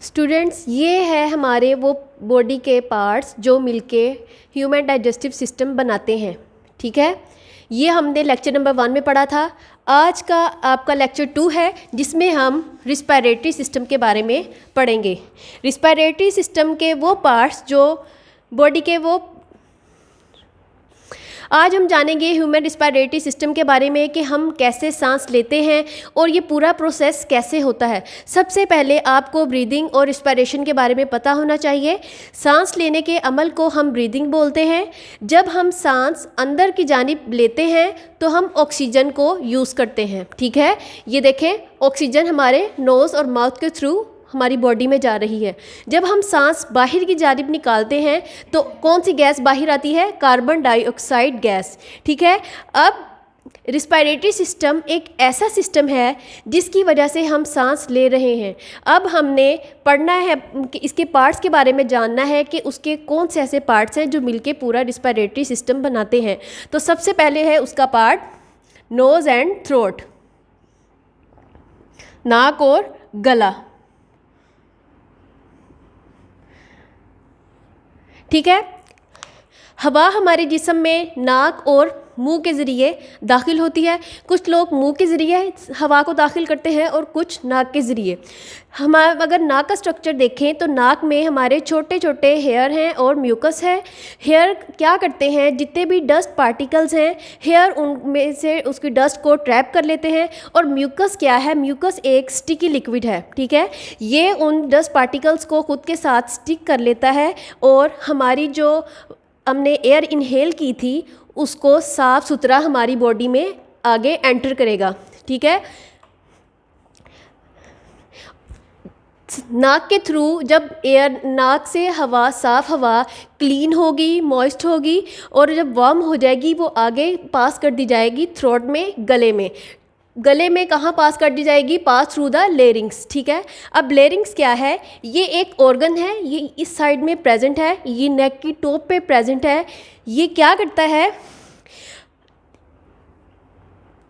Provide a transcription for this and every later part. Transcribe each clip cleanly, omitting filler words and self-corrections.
Students, ये है हमारे वो बॉडी के पार्ट्स जो मिलके ह्यूमन डाइजेस्टिव सिस्टम बनाते हैं। ठीक है, ये हमने लेक्चर नंबर 1 में पढ़ा था। आज का आपका लेक्चर 2 है जिसमें हम रिस्पायरेटरी सिस्टम के बारे में पढ़ेंगे। रिस्पायरेटरी सिस्टम के वो पार्ट्स जो बॉडी के वो आज हम जानेंगे ह्यूमन रिस्पायरेटरी सिस्टम के बारे में कि हम कैसे सांस लेते हैं और ये पूरा प्रोसेस कैसे होता है। सबसे पहले आपको ब्रीदिंग और रिस्पायरेशन के बारे में पता होना चाहिए। सांस लेने के अमल को हम ब्रीदिंग बोलते हैं। जब हम सांस अंदर की जानिब लेते हैं तो हम ऑक्सीजन को यूज़ करते हैं। ठीक है, ये देखें, ऑक्सीजन हमारे नोज़ और माउथ के थ्रू हमारी बॉडी में जा रही है। जब हम सांस बाहर की जानिब निकालते हैं तो कौन सी गैस बाहर आती है? Carbon dioxide gas. ठीक है, अब रिस्पायरेटरी सिस्टम एक ऐसा सिस्टम है जिसकी वजह से हम सांस ले रहे हैं। अब हमने पढ़ना है कि इसके पार्ट्स के बारे में जानना है कि उसके कौन से ऐसे पार्ट्स हैं जो मिलके पूरा रिस्पायरेटरी सिस्टम बनाते हैं। तो सबसे पहले है उसका पार्ट नोज़ एंड थ्रोट, नाक और गला। ठीक है, हवा हमारे जिस्म में नाक और मुंह के ज़रिए दाखिल होती है। कुछ लोग मुंह के ज़रिए हवा को दाखिल करते हैं और कुछ नाक के ज़रिए। हम अगर नाक का स्ट्रक्चर देखें तो नाक में हमारे छोटे छोटे हेयर हैं और म्यूकस है। हेयर क्या करते हैं? जितने भी डस्ट पार्टिकल्स हैं, हेयर उनमें से उसकी डस्ट को ट्रैप कर लेते हैं। और म्यूकस क्या है? म्यूकस एक स्टिकी लिक्विड है। ठीक है, ये उन डस्ट पार्टिकल्स को खुद के साथ स्टिक कर लेता है और हमारी जो हमने एयर इनहेल की थी उसको साफ़ सुथरा हमारी बॉडी में आगे एंटर करेगा। ठीक है, नाक के थ्रू जब एयर, नाक से हवा, साफ़ हवा क्लीन होगी, मॉइस्ट होगी और जब वार्म हो जाएगी वो आगे पास कर दी जाएगी थ्रोट में, गले में। गले में कहाँ पास कर दी जाएगी? Pass through the larynx. ठीक है, अब लेरिंग्स क्या है? ये एक ऑर्गन है, ये इस साइड में प्रेजेंट है, ये नेक की टॉप पे प्रेजेंट है। ये क्या करता है?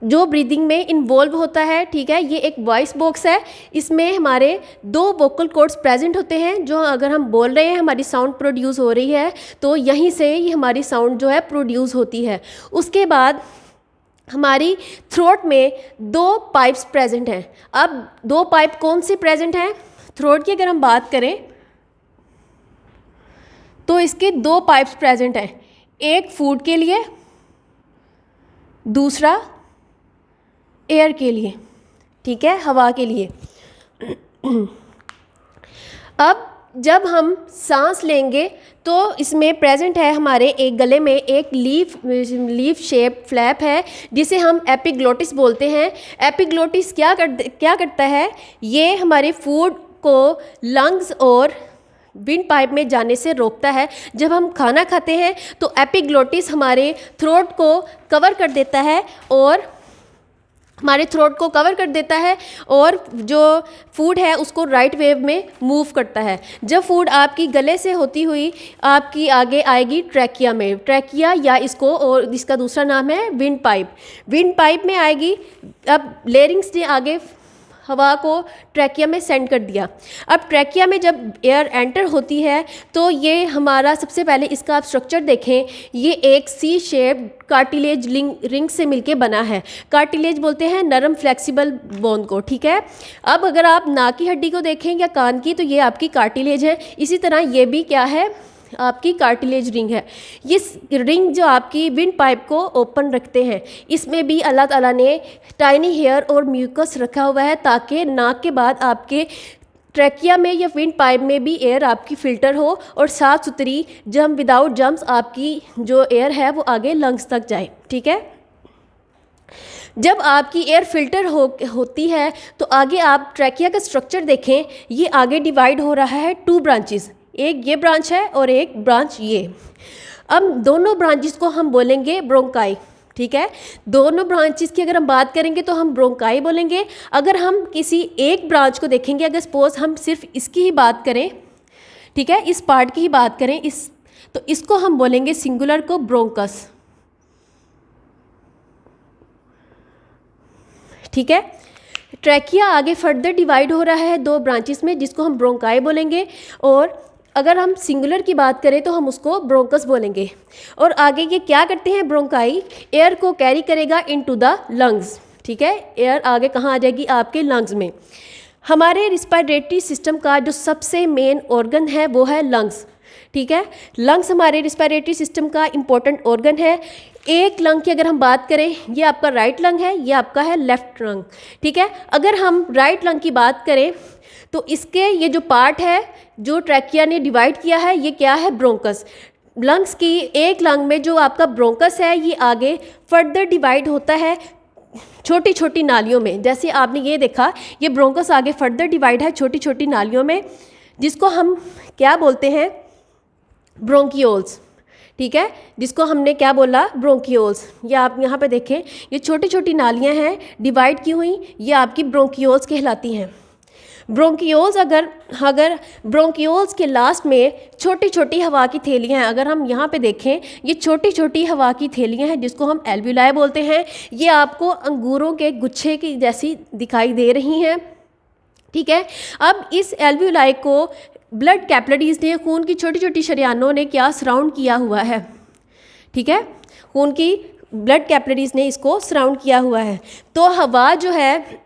जो ब्रीदिंग में इन्वॉल्व होता है। ठीक है, ये एक वॉइस बॉक्स है, इसमें हमारे 2 वोकल कॉर्ड्स प्रेजेंट होते हैं जो अगर हम बोल रहे हैं, हमारी साउंड प्रोड्यूस हो रही है तो यहीं से ही हमारी साउंड जो है प्रोड्यूस होती है। उसके बाद हमारी थ्रोट में 2 पाइप्स प्रेजेंट हैं। अब 2 पाइप कौन से प्रेजेंट हैं? थ्रोट की अगर हम बात करें तो इसके 2 पाइप्स प्रेजेंट हैं, एक फूड के लिए, दूसरा एयर के लिए। ठीक है, हवा के लिए। अब जब हम सांस लेंगे तो इसमें प्रेजेंट है हमारे एक गले में एक लीफ शेप फ्लैप है जिसे हम एपिग्लोटिस बोलते हैं। एपिग्लोटिस क्या करता है? ये हमारे फूड को लंग्स और विंड पाइप में जाने से रोकता है। जब हम खाना खाते हैं तो एपिग्लोटिस हमारे थ्रोट को कवर कर देता है और और जो फूड है उसको राइट वेव में मूव करता है। जब फूड आपकी गले से होती हुई आपकी आगे आएगी ट्रैकिया में, ट्रैकिया या इसको और इसका दूसरा नाम है विंड पाइप। विंड पाइप में आएगी। अब लेरिंग्स ने आगे हवा को ट्रैकिया में सेंड कर दिया। अब ट्रैकिया में जब एयर एंटर होती है तो ये हमारा, सबसे पहले इसका आप स्ट्रक्चर देखें, ये एक सी शेप कार्टिलेज रिंग से मिलके बना है। कार्टिलेज बोलते हैं नरम फ्लेक्सिबल बोन को। ठीक है, अब अगर आप नाक की हड्डी को देखें या कान की तो ये आपकी कार्टिलेज है। इसी तरह ये भी क्या है? आपकी कार्टिलेज रिंग है। ये रिंग जो आपकी विंड पाइप को ओपन रखते हैं, इसमें भी अल्लाह ताला ने टाइनी हेयर और म्यूकस रखा हुआ है ताकि नाक के बाद आपके ट्रैकिया में या विंड पाइप में भी एयर आपकी फ़िल्टर हो और साफ़ सुथरी, जम विदाउट जम्स आपकी जो एयर है वो आगे लंग्स तक जाए। ठीक है, जब आपकी एयर फिल्टर होती है तो आगे आप ट्रैकिया का स्ट्रक्चर देखें, ये आगे डिवाइड हो रहा है 2 ब्रांचेस, एक ये ब्रांच है और एक ब्रांच ये। अब दोनों ब्रांचेस को हम बोलेंगे ब्रोंकाई। ठीक है, दोनों ब्रांचेस की अगर हम बात करेंगे तो हम ब्रोंकाई बोलेंगे। अगर हम किसी एक ब्रांच को देखेंगे, अगर सपोज हम सिर्फ इसकी ही बात करें, ठीक है, इस पार्ट की ही बात करें, तो इसको हम बोलेंगे सिंगुलर को ब्रोंकस। ठीक है, ट्रैकिया आगे फर्दर डिवाइड हो रहा है दो ब्रांचेस में, जिसको हम ब्रोंकाई बोलेंगे, और अगर हम सिंगुलर की बात करें तो हम उसको ब्रोंकस बोलेंगे। और आगे ये क्या करते हैं, ब्रोंकाई एयर को कैरी करेगा इनटू द लंग्स, ठीक है। एयर आगे कहाँ आ जाएगी, आपके लंग्स में। हमारे रिस्पिरेटरी सिस्टम का जो सबसे मेन ऑर्गन है वो है लंग्स, ठीक है। लंग्स हमारे रिस्पिरेटरी सिस्टम का इम्पोर्टेंट ऑर्गन है। एक लंग की अगर हम बात करें, ये आपका राइट लंग है, ये आपका है लेफ्ट लंग, ठीक है। अगर हम राइट लंग की बात करें तो इसके ये जो पार्ट है जो ट्रैकिया ने डिवाइड किया है, ये क्या है, ब्रोंकस। लंग्स की एक लंग में जो आपका ब्रोंकस है ये आगे फर्दर डिवाइड होता है छोटी छोटी नालियों में। जैसे आपने ये देखा, ये ब्रोंकस आगे फर्दर डिवाइड है छोटी छोटी नालियों में, जिसको हम क्या बोलते हैं, ब्रोंकियोल्स, ठीक है। जिसको हमने क्या बोला, ब्रोंकियोल्स। ये आप यहाँ पे देखें, ये छोटी छोटी नालियाँ हैं डिवाइड की हुई, ये आपकी ब्रोंकियोल्स कहलाती हैं। ब्रोंकियोल्स अगर ब्रोंकियोल्स के लास्ट में छोटी छोटी हवा की थैलियाँ हैं, अगर हम यहाँ पे देखें, ये छोटी छोटी हवा की थैलियाँ हैं जिसको हम एल्वियोलाई बोलते हैं। ये आपको अंगूरों के गुच्छे की जैसी दिखाई दे रही हैं, ठीक है। अब इस एल्वियोलाई को ब्लड कैपिलरीज ने, खून की छोटी छोटी शरियानों ने क्या सराउंड किया हुआ है, ठीक है। खून की ब्लड कैपिलरीज ने इसको सराउंड किया हुआ है। तो हवा जो है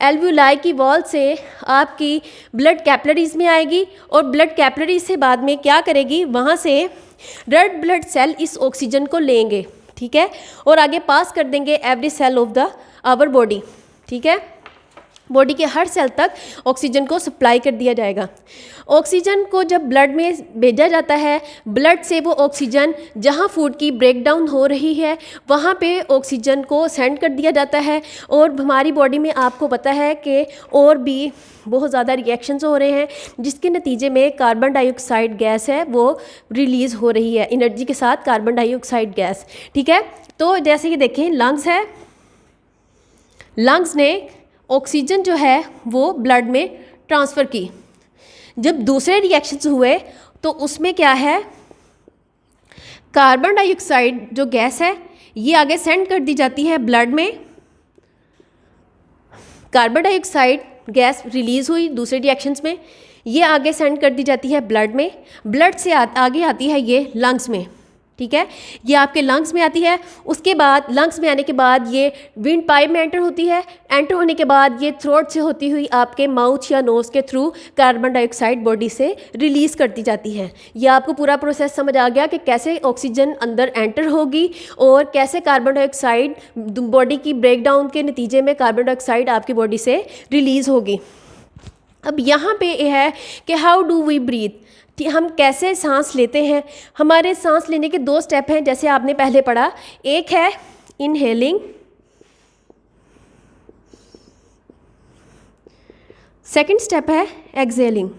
एल्वियोलाई की वॉल से आपकी ब्लड कैपिलरीज में आएगी, और ब्लड कैपिलरीज से बाद में क्या करेगी, वहाँ से रेड ब्लड सेल इस ऑक्सीजन को लेंगे, ठीक है, और आगे पास कर देंगे every cell of the our body, ठीक है। बॉडी के हर सेल तक ऑक्सीजन को सप्लाई कर दिया जाएगा। ऑक्सीजन को जब ब्लड में भेजा जाता है, ब्लड से वो ऑक्सीजन जहाँ फूड की ब्रेकडाउन हो रही है वहाँ पे ऑक्सीजन को सेंड कर दिया जाता है। और हमारी बॉडी में आपको पता है कि और भी बहुत ज़्यादा रिएक्शंस हो रहे हैं, जिसके नतीजे में कार्बन डाइऑक्साइड गैस है वो रिलीज़ हो रही है, एनर्जी के साथ कार्बन डाइऑक्साइड गैस, ठीक है। तो जैसे कि देखें, लंग्स है, लंग्स ने ऑक्सीजन जो है वो ब्लड में ट्रांसफ़र की। जब दूसरे रिएक्शंस हुए तो उसमें क्या है, कार्बन डाइऑक्साइड जो गैस है ये आगे सेंड कर दी जाती है ब्लड में। कार्बन डाइऑक्साइड गैस रिलीज़ हुई दूसरे रिएक्शंस में, ये आगे सेंड कर दी जाती है ब्लड में। ब्लड से आगे आती है ये लंग्स में, ठीक है। ये आपके लंग्स में आती है। उसके बाद लंग्स में आने के बाद ये विंड पाइप में एंटर होती है। एंटर होने के बाद ये थ्रोट से होती हुई आपके माउथ या नोज़ के थ्रू कार्बन डाइऑक्साइड बॉडी से रिलीज़ कर दी जाती है। ये आपको पूरा प्रोसेस समझ आ गया कि कैसे ऑक्सीजन अंदर एंटर होगी और कैसे कार्बन डाइऑक्साइड बॉडी की ब्रेकडाउन के नतीजे में कार्बन डाइऑक्साइड आपकी बॉडी से रिलीज़ होगी। अब यहाँ पे ये है कि हाउ डू वी ब्रीथ, हम कैसे सांस लेते हैं। हमारे सांस लेने के दो स्टेप हैं, जैसे आपने पहले पढ़ा। एक है इनहेलिंग, सेकंड स्टेप है एक्सहेलिंग।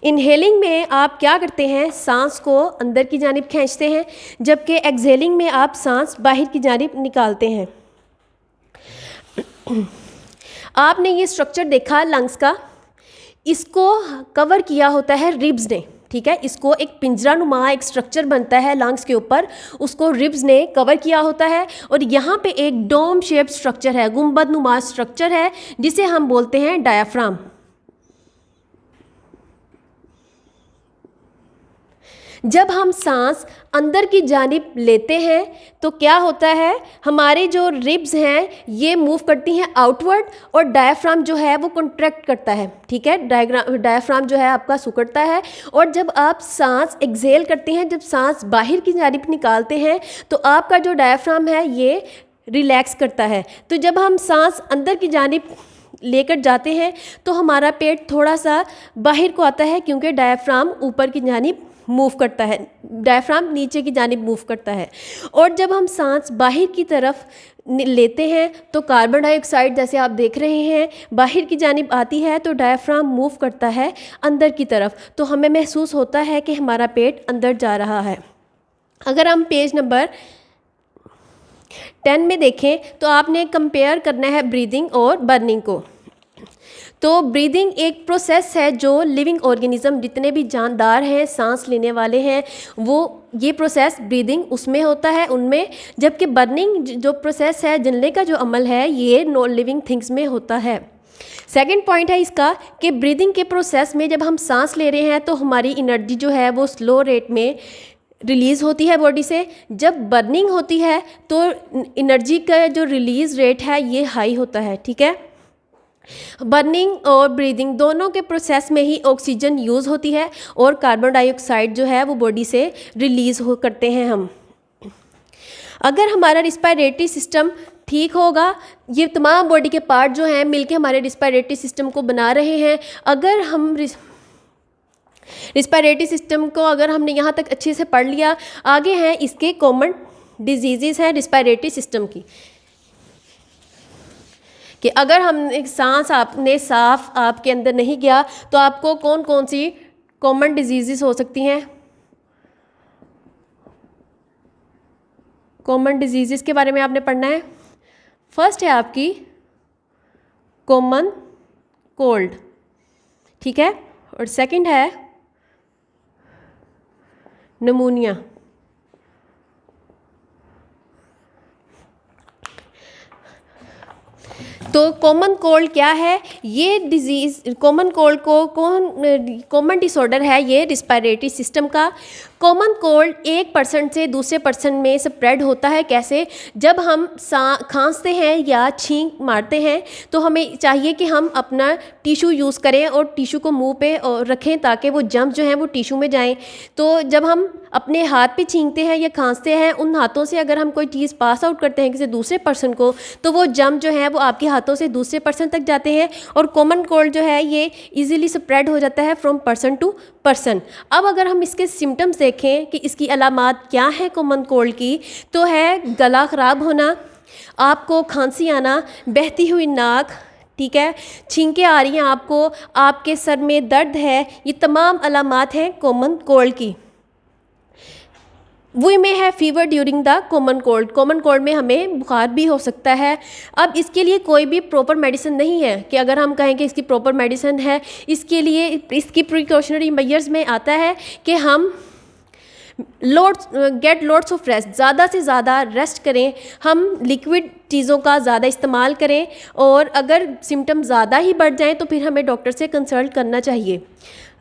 इनहेलिंग में आप क्या करते हैं, सांस को अंदर की जानिब खींचते हैं, जबकि एक्सहेलिंग में आप सांस बाहर की जानिब निकालते हैं। आपने ये स्ट्रक्चर देखा लंग्स का, इसको कवर किया होता है रिब्स ने, ठीक है। इसको एक पिंजरा नुमा एक स्ट्रक्चर बनता है लंग्स के ऊपर, उसको रिब्स ने कवर किया होता है। और यहाँ पे एक डोम शेप स्ट्रक्चर है, गुंबद नुमा स्ट्रक्चर है, जिसे हम बोलते हैं डायाफ्राम। जब हम सांस अंदर की जानिब लेते हैं तो क्या होता है, हमारे जो रिब्स हैं ये मूव करती हैं आउटवर्ड, और डायाफ्राम जो है वो कॉन्ट्रैक्ट करता है, ठीक है। डायाफ्राम जो है आपका सिकुड़ता है। और जब आप सांस एक्सहेल करते हैं, जब सांस बाहर की जानिब निकालते हैं, तो आपका जो डायाफ्राम है ये रिलैक्स करता है। तो जब हम सांस अंदर की जानिब लेकर जाते हैं तो हमारा पेट थोड़ा सा बाहर को आता है, क्योंकि डायाफ्राम ऊपर की जानिब मूव करता है, डायफ्राम नीचे की जानिब मूव करता है। और जब हम सांस बाहर की तरफ लेते हैं तो कार्बन डाइऑक्साइड, जैसे आप देख रहे हैं, बाहर की जानिब आती है, तो डायफ्राम मूव करता है अंदर की तरफ, तो हमें महसूस होता है कि हमारा पेट अंदर जा रहा है। अगर हम पेज नंबर 10 में देखें तो आपने कंपेयर करना है ब्रीदिंग और बर्निंग को। तो ब्रीदिंग एक प्रोसेस है जो लिविंग ऑर्गेनिज्म जितने भी जानदार हैं, सांस लेने वाले हैं, वो ये प्रोसेस ब्रीदिंग उसमें होता है उनमें, जबकि बर्निंग जो प्रोसेस है, जलने का जो अमल है, ये नॉन लिविंग थिंग्स में होता है। सेकंड पॉइंट है इसका कि ब्रीदिंग के प्रोसेस में जब हम सांस ले रहे हैं तो हमारी एनर्जी जो है वो स्लो रेट में रिलीज़ होती है बॉडी से। जब बर्निंग होती है तो एनर्जी का जो रिलीज़ रेट है ये हाई होता है। ठीक है, बर्निंग और ब्रीदिंग दोनों के प्रोसेस में ही ऑक्सीजन यूज़ होती है और कार्बन डाइऑक्साइड जो है वो बॉडी से रिलीज़ हो करते हैं हम। अगर हमारा रिस्पायरेटरी सिस्टम ठीक होगा, ये तमाम बॉडी के पार्ट जो हैं मिलके हमारे रिस्पायरेटरी सिस्टम को बना रहे हैं। अगर हम रिस्पायरेटरी सिस्टम को अगर हमने यहाँ तक अच्छे से पढ़ लिया, आगे हैं इसके कॉमन डिजीज़ हैं रिस्पायरेटरी सिस्टम की, कि अगर हम एक सांस आपने साफ आपके अंदर नहीं गया तो आपको कौन कौन सी कॉमन डिजीज़ हो सकती हैं। कॉमन डिजीज़ के बारे में आपने पढ़ना है। फर्स्ट है आपकी कॉमन कोल्ड, ठीक है, और सेकंड है निमोनिया। तो कॉमन कोल्ड क्या है? ये डिजीज़ कॉमन कोल्ड को कॉमन डिसऑर्डर है ये रिस्पायरेटरी सिस्टम का। कॉमन कोल्ड एक पर्सन से दूसरे पर्सन में स्प्रेड होता है। कैसे? जब हम खांसते हैं या छींक मारते हैं तो हमें चाहिए कि हम अपना टिश्यू यूज़ करें और टिश्यू को मुंह पे रखें ताकि वो जम्स जो हैं वो टिश्यू में जाएं। तो जब हम अपने हाथ पे छींकते हैं या खांसते हैं, उन हाथों से अगर हम कोई चीज़ पास आउट करते हैं किसी दूसरे पर्सन को, तो वो जम जो है वो आपके हाथों से दूसरे पर्सन तक जाते हैं और कॉमन कोल्ड जो है ये इजीली स्प्रेड हो जाता है फ्रॉम पर्सन टू पर्सन। अब अगर हम इसके सिम्टम्स देखें कि इसकी अलामात क्या है कॉमन कोल्ड की, तो है गला ख़राब होना, आपको खांसी आना, बहती हुई नाक, ठीक है, छींकें आ रही हैं आपको, आपके सर में दर्द है, ये तमाम अलामात हैं कॉमन कोल्ड की। वो में है fever during the common cold. Common cold में हमें बुखार भी हो सकता है। अब इसके लिए कोई भी प्रॉपर मेडिसिन नहीं है कि अगर हम कहें कि इसकी प्रॉपर मेडिसिन है। इसके लिए इसकी प्रिकॉशनरी मेजर्स में आता है कि हम गेट लोड्स ऑफ रेस्ट, ज़्यादा से ज़्यादा रेस्ट करें, हम लिक्विड चीज़ों का ज़्यादा इस्तेमाल करें और अगर सिम्टम ज़्यादा ही बढ़ जाएं तो फिर हमें डॉक्टर से कंसल्ट करना चाहिए।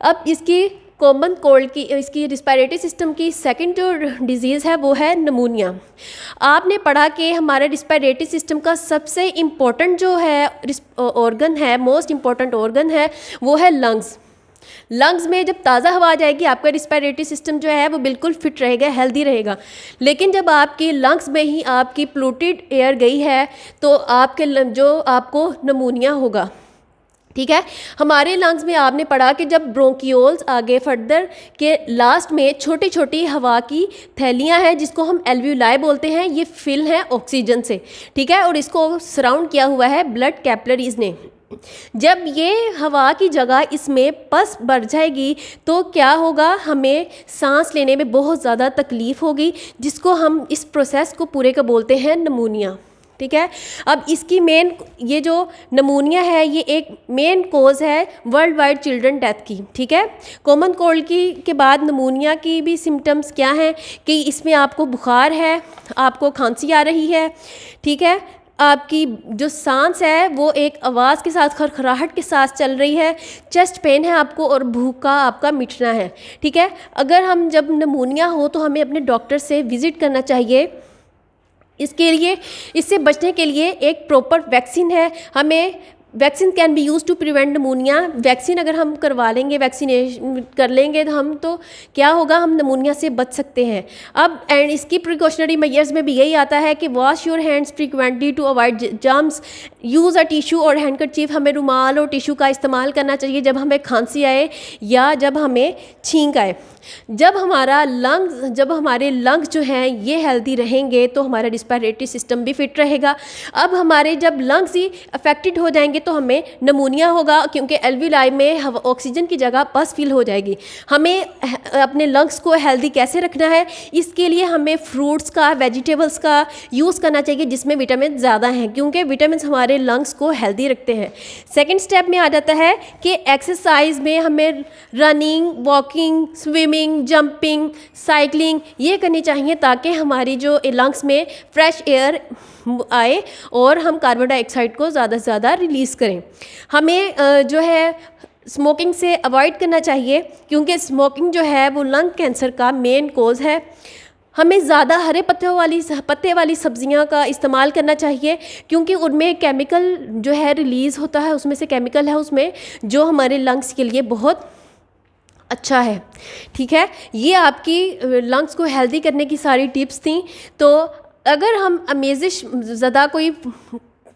अब इसकी कॉमन कोल्ड की इसकी रिस्पायरेटरी सिस्टम की सेकंड जो डिजीज़ है वो है निमोनिया। आपने पढ़ा कि हमारे रिस्पायरेटरी सिस्टम का सबसे इम्पोर्टेंट जो है ऑर्गन है, मोस्ट इम्पॉर्टेंट ऑर्गन है, वो है लंग्स। लंग्स में जब ताज़ा हवा आ जाएगी आपका रिस्पायरेटरी सिस्टम जो है वो बिल्कुल फिट रहेगा, हेल्दी रहेगा। लेकिन जब आपकी लंग्स में ही आपकी पोल्यूटेड एयर गई है तो आपको निमोनिया होगा। ठीक है, हमारे लंग्स में आपने पढ़ा कि जब ब्रोंकियोल्स आगे फर्दर के लास्ट में छोटी छोटी हवा की थैलियां हैं जिसको हम एल्वियोलाई बोलते हैं, ये फिल हैं ऑक्सीजन से। ठीक है, और इसको सराउंड किया हुआ है ब्लड कैपिलरीज ने। जब ये हवा की जगह इसमें पस बढ़ जाएगी तो क्या होगा, हमें सांस लेने में बहुत ज़्यादा तकलीफ़ होगी, जिसको हम इस प्रोसेस को पूरे का बोलते हैं निमोनिया। ठीक है, अब इसकी ये जो निमोनिया है ये एक मेन कोज़ है वर्ल्ड वाइड चिल्ड्रन डेथ की। ठीक है, कॉमन कोल्ड के बाद निमोनिया की भी सिम्टम्स क्या हैं कि इसमें आपको बुखार है, आपको खांसी आ रही है, ठीक है, आपकी जो सांस है वो एक आवाज़ के साथ खरखराहट के साथ चल रही है, चेस्ट पेन है आपको और भूख का आपका मिटना है। ठीक है, अगर हम जब निमोनिया हो तो हमें अपने डॉक्टर से विज़िट करना चाहिए। इसके लिए इससे बचने के लिए एक प्रॉपर वैक्सीन है। हमें vaccine can be use to prevent pneumonia. Vaccine अगर हम करवा लेंगे, वैक्सीनेशन कर लेंगे तो क्या होगा, हम निमोनिया से बच सकते हैं। अब एंड इसकी प्रिकॉशनरी मेजर्स में भी यही आता है कि wash your hands frequently to avoid germs, use a tissue और हैंडकरचीफ। हमें रुमाल और टिश्यू का इस्तेमाल करना चाहिए जब हमें खांसी आए या जब हमें छींक आए। जब हमारे लंग्स जो हैं ये हेल्दी रहेंगे तो हमारा रिस्पायरेटरी सिस्टम भी फिट रहेगा। अब हमारे जब लंग्स ही अफेक्टेड हो जाएंगे तो हमें नमूनिया होगा, क्योंकि एल्विलाई में ऑक्सीजन की जगह पस फिल हो जाएगी। हमें अपने लंग्स को हेल्दी कैसे रखना है, इसके लिए हमें फ्रूट्स का, वेजिटेबल्स का यूज़ करना चाहिए जिसमें विटामिन ज़्यादा हैं, क्योंकि विटामिन हमारे लंग्स को हेल्दी रखते हैं। सेकेंड स्टेप में आ जाता है कि एक्सरसाइज में हमें running, walking, swimming, jumping, cycling ये करनी चाहिए, ताकि हमारी जो लंग्स में फ्रेश एयर आए और हम कार्बन डाइऑक्साइड को ज़्यादा से ज़्यादा रिलीज़ करें। हमें जो है स्मोकिंग से अवॉइड करना चाहिए, क्योंकि स्मोकिंग जो है वो लंग कैंसर का मेन कोज़ है। हमें ज़्यादा हरे पत्ते वाली सब्जियां का इस्तेमाल करना चाहिए, क्योंकि उनमें केमिकल जो है रिलीज़ होता है, उसमें से केमिकल है उसमें जो हमारे लंग्स के लिए बहुत अच्छा है। ठीक है, ये आपकी लंग्स को हेल्दी करने की सारी टिप्स थी। तो अगर हम अमेजिश ज़्यादा कोई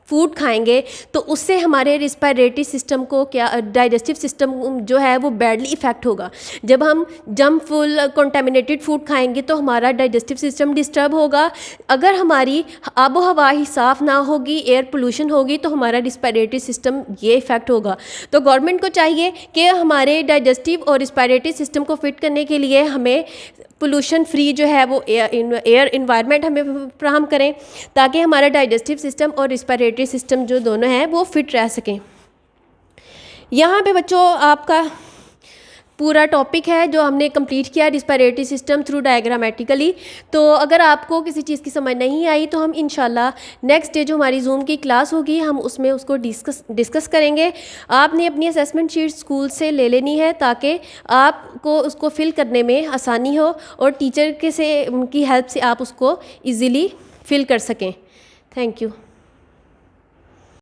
फूड खाएंगे तो उससे हमारे रिस्पायरेटरी सिस्टम को, क्या डाइजेस्टिव सिस्टम जो है वो बैडली इफ़ेक्ट होगा। जब हम जंक फुल कंटेमिनेटेड फूड खाएंगे तो हमारा डाइजेस्टिव सिस्टम डिस्टर्ब होगा। अगर हमारी आबो हवा ही साफ़ ना होगी, एयर पोल्यूशन होगी, तो हमारा रिस्पायरेटरी सिस्टम ये इफ़ेक्ट होगा। तो गवर्नमेंट को चाहिए कि हमारे डाइजेस्टिव और रिस्पायरेटरी सिस्टम को फिट करने के लिए हमें पोल्यूशन फ्री जो है वो एयर इन्वायरमेंट हमें फ्राहम करें, ताकि हमारा डाइजेस्टिव सिस्टम और रिस्पायरेटरी सिस्टम जो दोनों हैं वो फिट रह सकें। यहाँ पे बच्चों आपका पूरा टॉपिक है जो हमने कंप्लीट किया, रिस्पायरेटरी सिस्टम थ्रू डायग्रामेटिकली। तो अगर आपको किसी चीज़ की समझ नहीं आई तो हम इंशाल्लाह नेक्स्ट डे जो हमारी जूम की क्लास होगी हम उसमें उसको डिस्कस करेंगे। आपने अपनी असेसमेंट शीट स्कूल से ले लेनी है, ताकि आपको उसको फिल करने में आसानी हो और टीचर के से उनकी हेल्प से आप उसको ईज़िली फिल कर सकें। Thank you.